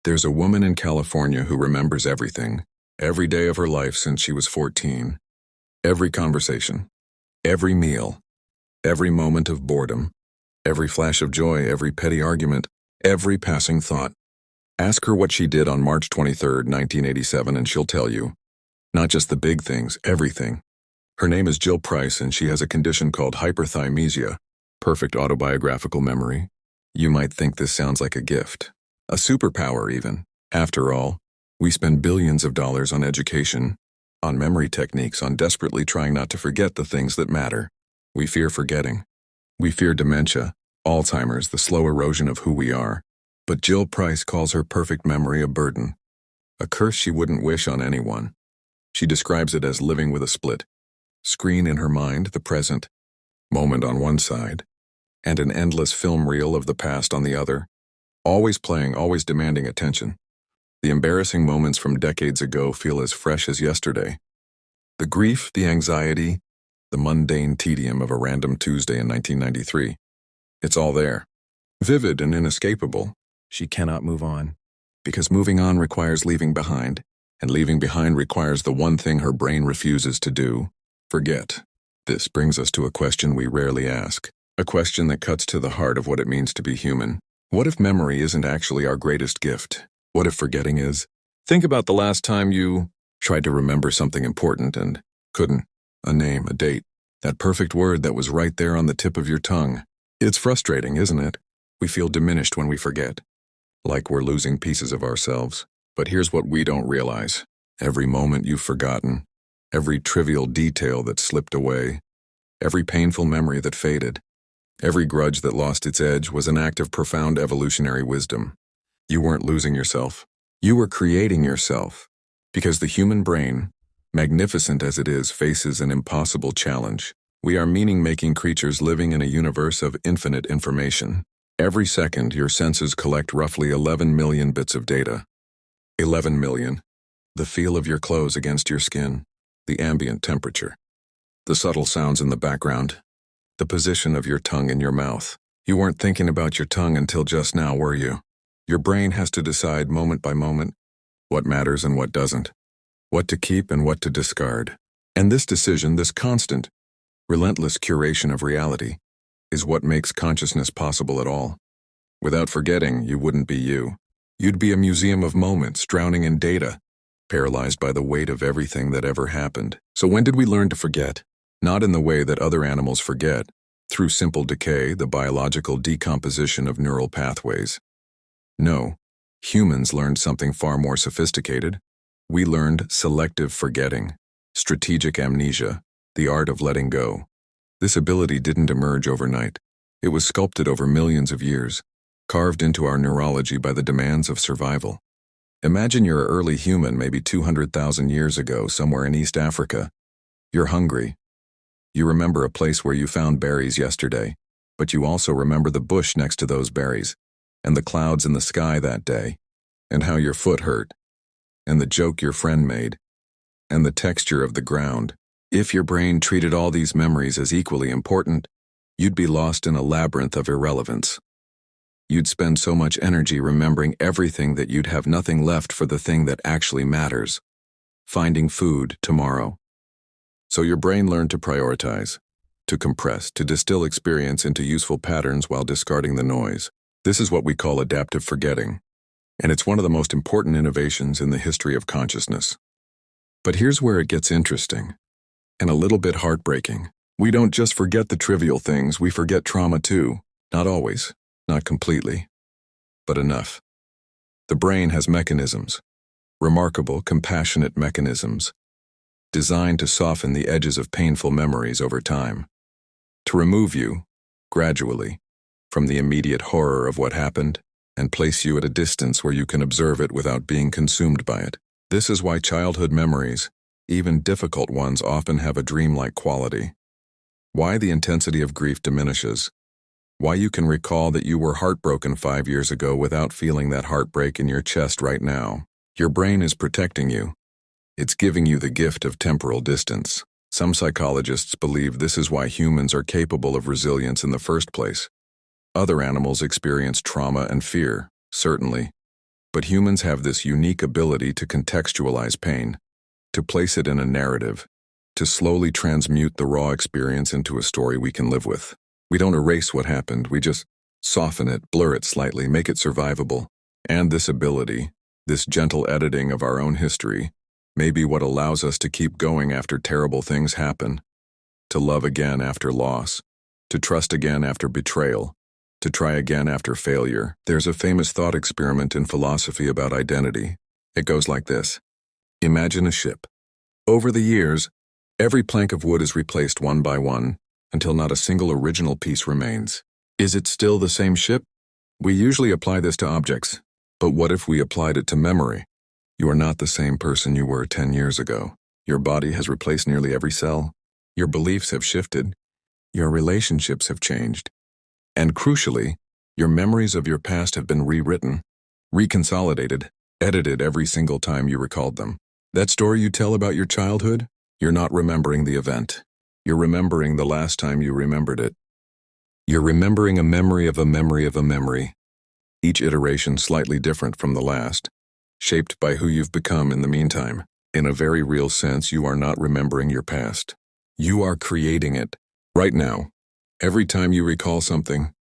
There's a woman in California who remembers everything, every day of her life since she was 14. Every conversation, every meal, every moment of boredom, every flash of joy, every petty argument, every passing thought. Ask her what she did on March 23, 1987, and she'll tell you. Not just the big things, everything. Her name is Jill Price, and she has a condition called hyperthymesia, perfect autobiographical memory. You might think this sounds like a gift. A superpower, even. After all, we spend billions of dollars on education, on memory techniques, on desperately trying not to forget the things that matter. We fear forgetting. We fear dementia, Alzheimer's, the slow erosion of who we are. But Jill Price calls her perfect memory a burden, a curse she wouldn't wish on anyone. She describes it as living with a split screen in her mind, the present moment on one side, and an endless film reel of the past on the other. Always playing, always demanding attention. The embarrassing moments from decades ago feel as fresh as yesterday. The grief, the anxiety, the mundane tedium of a random Tuesday in 1993. It's all there. Vivid and inescapable. She cannot move on. Because moving on requires leaving behind, and leaving behind requires the one thing her brain refuses to do: forget. This brings us to a question we rarely ask. A question that cuts to the heart of what it means to be human. What if memory isn't actually our greatest gift? What if forgetting is? Think about the last time you tried to remember something important and couldn't. A name, a date, that perfect word that was right there on the tip of your tongue. It's frustrating, isn't it? We feel diminished when we forget, like we're losing pieces of ourselves. But here's what we don't realize. Every moment you've forgotten, every trivial detail that slipped away, every painful memory that faded, every grudge that lost its edge was an act of profound evolutionary wisdom. You weren't losing yourself. You were creating yourself. Because the human brain, magnificent as it is, faces an impossible challenge. We are meaning-making creatures living in a universe of infinite information. Every second, your senses collect roughly 11 million bits of data. 11 million. The feel of your clothes against your skin, the ambient temperature, the subtle sounds in the background, the position of your tongue in your mouth. You weren't thinking about your tongue until just now, were you? Your brain has to decide moment by moment what matters and what doesn't, what to keep and what to discard. And this decision, this constant, relentless curation of reality, is what makes consciousness possible at all. Without forgetting, you wouldn't be you. You'd be a museum of moments, drowning in data, paralyzed by the weight of everything that ever happened. So when did we learn to forget? Not in the way that other animals forget, through simple decay, the biological decomposition of neural pathways. No, humans learned something far more sophisticated. We learned selective forgetting, strategic amnesia, the art of letting go. This ability didn't emerge overnight. It was sculpted over millions of years, carved into our neurology by the demands of survival. Imagine you're an early human, maybe 200,000 years ago, somewhere in East Africa. You're hungry. You remember a place where you found berries yesterday, but you also remember the bush next to those berries, and the clouds in the sky that day, and how your foot hurt, and the joke your friend made, and the texture of the ground. If your brain treated all these memories as equally important, you'd be lost in a labyrinth of irrelevance. You'd spend so much energy remembering everything that you'd have nothing left for the thing that actually matters: finding food tomorrow. So your brain learned to prioritize, to compress, to distill experience into useful patterns while discarding the noise. This is what we call adaptive forgetting, and it's one of the most important innovations in the history of consciousness. But here's where it gets interesting, and a little bit heartbreaking. We don't just forget the trivial things, we forget trauma too. Not always, not completely, but enough. The brain has mechanisms, remarkable, compassionate mechanisms, designed to soften the edges of painful memories over time, to remove you, gradually, from the immediate horror of what happened and place you at a distance where you can observe it without being consumed by it. This is why childhood memories, even difficult ones, often have a dreamlike quality. Why the intensity of grief diminishes. Why you can recall that you were heartbroken 5 years ago without feeling that heartbreak in your chest right now. Your brain is protecting you. It's giving you the gift of temporal distance. Some psychologists believe this is why humans are capable of resilience in the first place. Other animals experience trauma and fear, certainly, But humans have this unique ability to contextualize pain, to place it in a narrative, to slowly transmute the raw experience into a story we can live with. We don't erase what happened, we just soften it, blur it slightly, make it survivable. And this ability, this gentle editing of our own history, may be what allows us to keep going after terrible things happen, to love again after loss, to trust again after betrayal, to try again after failure. There's a famous thought experiment in philosophy about identity. It goes like this. Imagine a ship. Over the years, every plank of wood is replaced one by one until not a single original piece remains. Is it still the same ship? We usually apply this to objects, but what if we applied it to memory? You are not the same person you were 10 years ago. Your body has replaced nearly every cell. Your beliefs have shifted. Your relationships have changed. And crucially, your memories of your past have been rewritten, reconsolidated, edited every single time you recalled them. That story you tell about your childhood, you're not remembering the event. You're remembering the last time you remembered it. You're remembering a memory of a memory of a memory, each iteration slightly different from the last, shaped by who you've become in the meantime. In a very real sense, you are not remembering your past. You are creating it right now. Every time you recall something,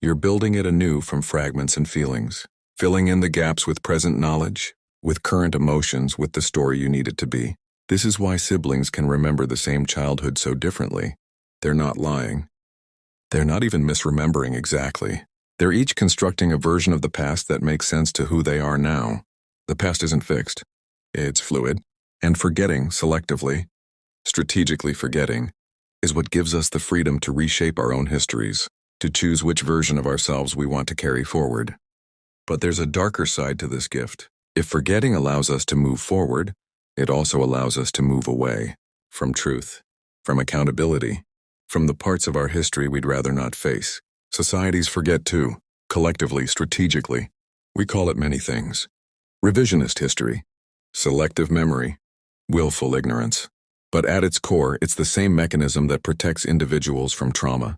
you're building it anew from fragments and feelings, filling in the gaps with present knowledge, with current emotions, with the story you need it to be. This is why siblings can remember the same childhood so differently. They're not lying. They're not even misremembering exactly. They're each constructing a version of the past that makes sense to who they are now. The past isn't fixed. It's fluid. And forgetting selectively, strategically forgetting, is what gives us the freedom to reshape our own histories, to choose which version of ourselves we want to carry forward. But there's a darker side to this gift. If forgetting allows us to move forward, it also allows us to move away from truth, from accountability, from the parts of our history we'd rather not face. Societies forget too, collectively, strategically. We call it many things. Revisionist history, selective memory, willful ignorance. But at its core, it's the same mechanism that protects individuals from trauma,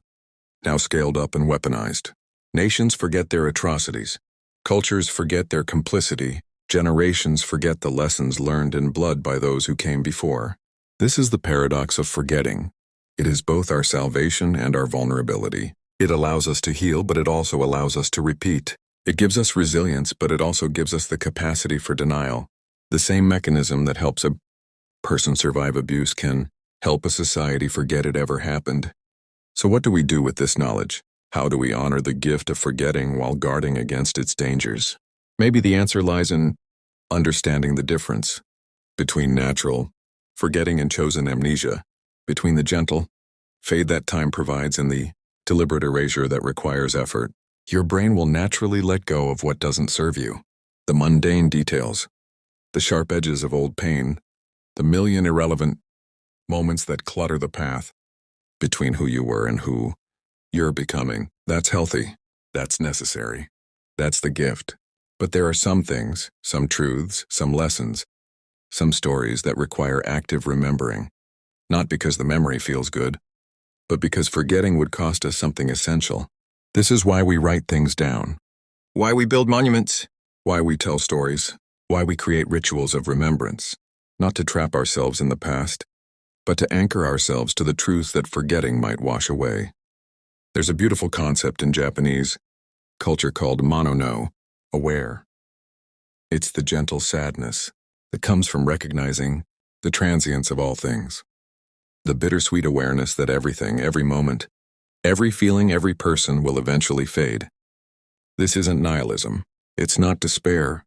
now scaled up and weaponized. Nations forget their atrocities. Cultures forget their complicity. Generations forget the lessons learned in blood by those who came before. This is the paradox of forgetting. It is both our salvation and our vulnerability. It allows us to heal, but it also allows us to repeat. It gives us resilience, but it also gives us the capacity for denial. The same mechanism that helps a person survive abuse can help a society forget it ever happened. So what do we do with this knowledge? How do we honor the gift of forgetting while guarding against its dangers? Maybe the answer lies in understanding the difference between natural forgetting and chosen amnesia, between the gentle fade that time provides and the deliberate erasure that requires effort. Your brain will naturally let go of what doesn't serve you. The mundane details, the sharp edges of old pain, the million irrelevant moments that clutter the path between who you were and who you're becoming. That's healthy. That's necessary. That's the gift. But there are some things, some truths, some lessons, some stories that require active remembering. Not because the memory feels good, but because forgetting would cost us something essential. This is why we write things down, why we build monuments, why we tell stories, why we create rituals of remembrance, not to trap ourselves in the past, but to anchor ourselves to the truths that forgetting might wash away. There's a beautiful concept in Japanese culture called mono no, aware. It's the gentle sadness that comes from recognizing the transience of all things. The bittersweet awareness that everything, every moment, every feeling, every person will eventually fade. This isn't nihilism. It's not despair.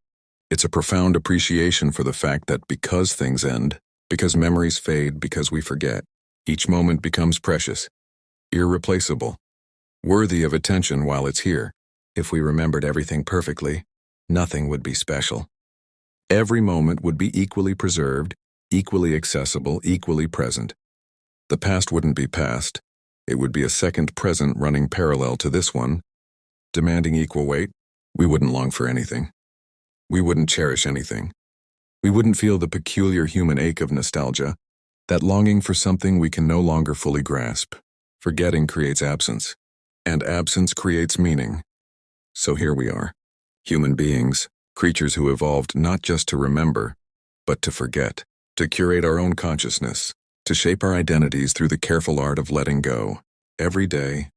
It's a profound appreciation for the fact that because things end, because memories fade, because we forget, each moment becomes precious, irreplaceable, worthy of attention while it's here. If we remembered everything perfectly, nothing would be special. Every moment would be equally preserved, equally accessible, equally present. The past wouldn't be past. It would be a second present running parallel to this one, demanding equal weight. We wouldn't long for anything. We wouldn't cherish anything. We wouldn't feel the peculiar human ache of nostalgia, that longing for something we can no longer fully grasp. Forgetting creates absence, and absence creates meaning. So here we are, human beings, Creatures who evolved not just to remember, but to forget, to curate our own consciousness, to shape our identities through the careful art of letting go. Every day,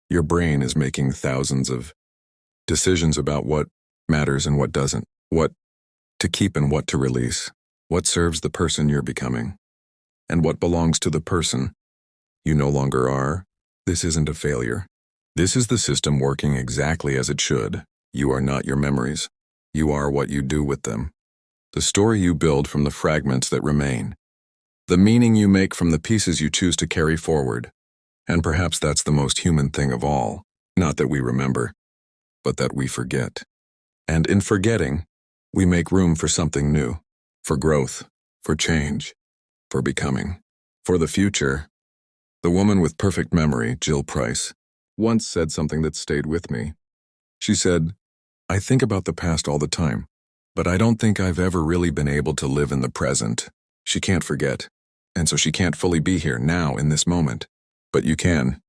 your brain is making thousands of decisions about what matters and what doesn't, what to keep and what to release, what serves the person you're becoming, and what belongs to the person you no longer are. This isn't a failure. This is the system working exactly as it should. You are not your memories. You are what you do with them. The story you build from the fragments that remain. The meaning you make from the pieces you choose to carry forward. And perhaps that's the most human thing of all. Not that we remember, but that we forget. And in forgetting, we make room for something new. For growth, for change, for becoming, for the future. The woman with perfect memory, Jill Price, once said something that stayed with me. She said, "I think about the past all the time, but I don't think I've ever really been able to live in the present." She can't forget, and so she can't fully be here now in this moment. But you can.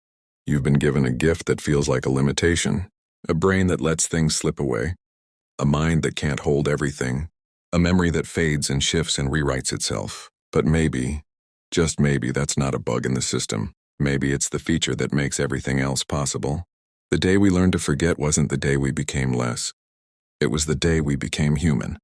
You've been given a gift that feels like a limitation, a brain that lets things slip away, a mind that can't hold everything, a memory that fades and shifts and rewrites itself. But maybe, just maybe, that's not a bug in the system. Maybe it's the feature that makes everything else possible. The day we learned to forget wasn't the day we became less. It was the day we became human.